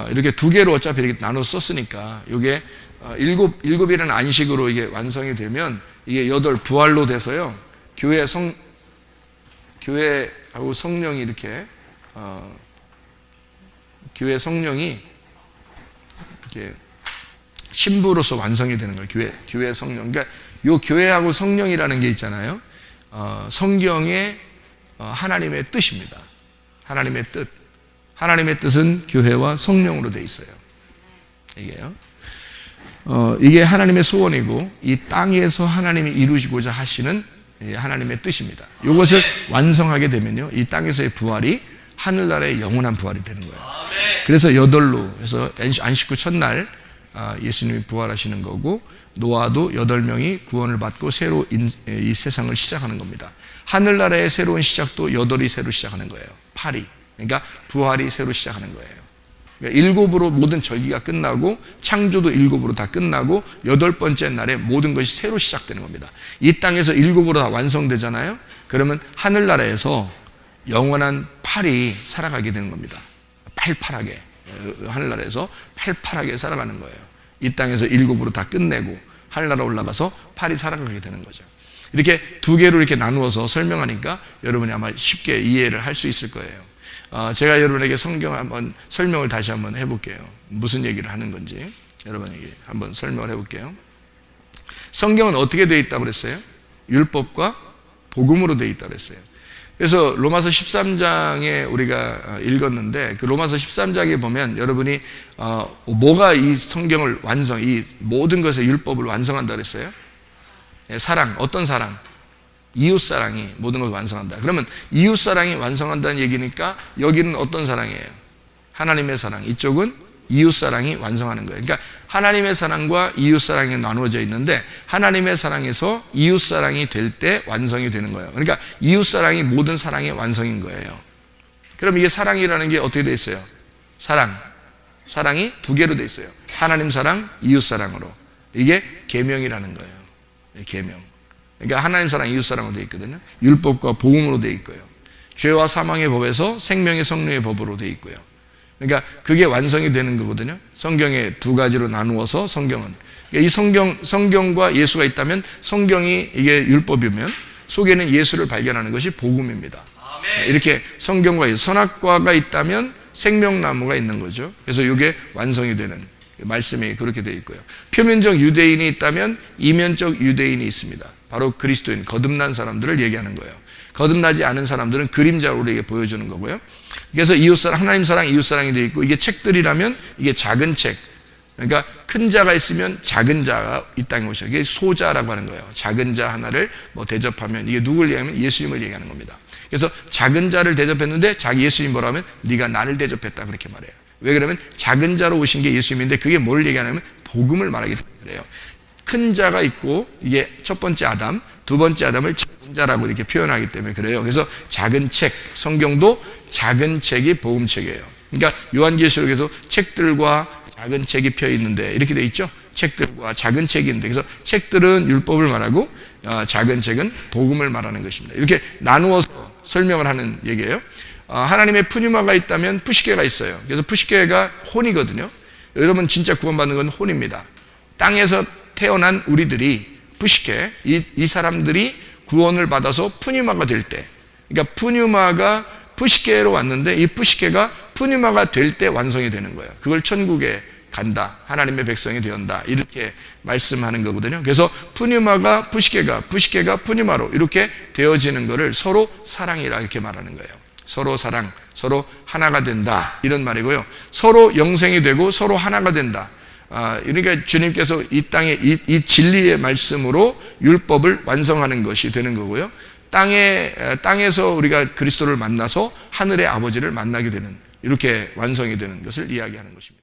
이렇게 두 개로 어차피 이렇게 나눠서 썼으니까 이게 일곱이라는 안식으로 이게 완성이 되면 이게 부활로 돼서요. 교회하고 성령이 이렇게 교회 성령이 이렇게 신부로서 완성이 되는 거예요. 교회 성령. 그러니까 요 교회하고 성령이라는 게 있잖아요. 성경의 하나님의 뜻입니다. 하나님의 뜻. 하나님의 뜻은 교회와 성령으로 되어 있어요. 이게요. 이게 하나님의 소원이고 이 땅에서 하나님이 이루시고자 하시는 하나님의 뜻입니다. 이것을 완성하게 되면요, 이 땅에서의 부활이 하늘나라의 영원한 부활이 되는 거예요. 그래서 8로 해서 안식 후 첫날 예수님이 부활하시는 거고, 노아도 8명이 구원을 받고 새로 이 세상을 시작하는 겁니다. 하늘나라의 새로운 시작도 8이 새로 시작하는 거예요. 8이. 그러니까 부활이 새로 시작하는 거예요. 그러니까 7으로 모든 절기가 끝나고 창조도 7으로 다 끝나고 8번째 날에 모든 것이 새로 시작되는 겁니다. 이 땅에서 7으로 다 완성되잖아요. 그러면 하늘나라에서 영원한 8이 살아가게 되는 겁니다. 팔팔하게. 하늘나라에서 팔팔하게 살아가는 거예요. 이 땅에서 7으로 다 끝내고 하늘나라 올라가서 8이 살아가게 되는 거죠. 이렇게 두 개로 이렇게 나누어서 설명하니까 여러분이 아마 쉽게 이해를 할 수 있을 거예요. 제가 여러분에게 성경 한번 설명을 다시 한번 해볼게요. 무슨 얘기를 하는 건지 여러분에게 한번 설명을 해볼게요. 성경은 어떻게 되어 있다고 그랬어요? 율법과 복음으로 되어 있다고 그랬어요. 그래서 로마서 13장에 우리가 읽었는데, 그 로마서 13장에 보면 여러분이 뭐가 이 성경을 이 모든 것의 율법을 완성한다 그랬어요? 사랑. 어떤 사랑? 이웃사랑이 모든 것을 완성한다. 그러면 이웃사랑이 완성한다는 얘기니까 여기는 어떤 사랑이에요? 하나님의 사랑. 이쪽은 이웃사랑이 완성하는 거예요. 그러니까 하나님의 사랑과 이웃사랑이 나누어져 있는데, 하나님의 사랑에서 이웃사랑이 될 때 완성이 되는 거예요. 그러니까 이웃사랑이 모든 사랑의 완성인 거예요. 그럼 이게 사랑이라는 게 어떻게 되어 있어요? 사랑이 두 개로 되어 있어요. 하나님 사랑, 이웃사랑으로. 이게 계명이라는 거예요. 계명. 그러니까 하나님 사랑, 이웃 사랑으로 되어 있거든요. 율법과 복음으로 되어 있고요. 죄와 사망의 법에서 생명의 성령의 법으로 되어 있고요. 그러니까 그게 완성이 되는 거거든요. 성경에 두 가지로 나누어서 성경은. 그러니까 이 성경과 예수가 있다면 성경이 이게 율법이면 속에는 예수를 발견하는 것이 복음입니다. 아멘. 이렇게 성경과 선악과가 있다면 생명나무가 있는 거죠. 그래서 이게 완성이 되는 말씀이 그렇게 되어 있고요. 표면적 유대인이 있다면 이면적 유대인이 있습니다. 바로 그리스도인, 거듭난 사람들을 얘기하는 거예요. 거듭나지 않은 사람들은 그림자로 우리에게 보여주는 거고요. 그래서 이웃사랑, 하나님 사랑, 이웃사랑이 되어 있고, 이게 책들이라면 이게 작은 책. 그러니까 큰 자가 있으면 작은 자가 이 땅에 오셔요. 이게 소자라고 하는 거예요. 작은 자 하나를 대접하면, 이게 누굴 얘기하면 예수님을 얘기하는 겁니다. 그래서 작은 자를 대접했는데 자기 예수님 뭐라 하면 네가 나를 대접했다 그렇게 말해요. 왜 그러면 작은 자로 오신 게 예수님인데, 그게 뭘 얘기하냐면 복음을 말하기 때문에 그래요. 큰 자가 있고, 이게 첫 번째 아담, 두 번째 아담을 작은 자라고 이렇게 표현하기 때문에 그래요. 그래서 작은 책, 성경도 작은 책이 복음책이에요. 그러니까 요한계시록에도 책들과 작은 책이 펴 있는데 이렇게 돼 있죠. 책들과 작은 책이 있는데, 그래서 책들은 율법을 말하고 작은 책은 복음을 말하는 것입니다. 이렇게 나누어서 설명을 하는 얘기예요. 하나님의 푸뉴마가 있다면 푸시케가 있어요. 그래서 푸시케가 혼이거든요. 여러분 진짜 구원받는 건 혼입니다. 땅에서 태어난 우리들이 푸시케, 이 사람들이 구원을 받아서 푸뉴마가 될 때, 그러니까 푸뉴마가 푸시케로 왔는데 이 푸시케가 푸뉴마가 될 때 완성이 되는 거예요. 그걸 천국에 간다, 하나님의 백성이 되었다, 이렇게 말씀하는 거거든요. 그래서 푸뉴마가 푸시케가 푸뉴마로 이렇게 되어지는 것을 서로 사랑이라 이렇게 말하는 거예요. 서로 사랑, 서로 하나가 된다, 이런 말이고요. 서로 영생이 되고 서로 하나가 된다. 그러니까 주님께서 이 땅에 이 진리의 말씀으로 율법을 완성하는 것이 되는 거고요. 땅에서 우리가 그리스도를 만나서 하늘의 아버지를 만나게 되는, 이렇게 완성이 되는 것을 이야기하는 것입니다.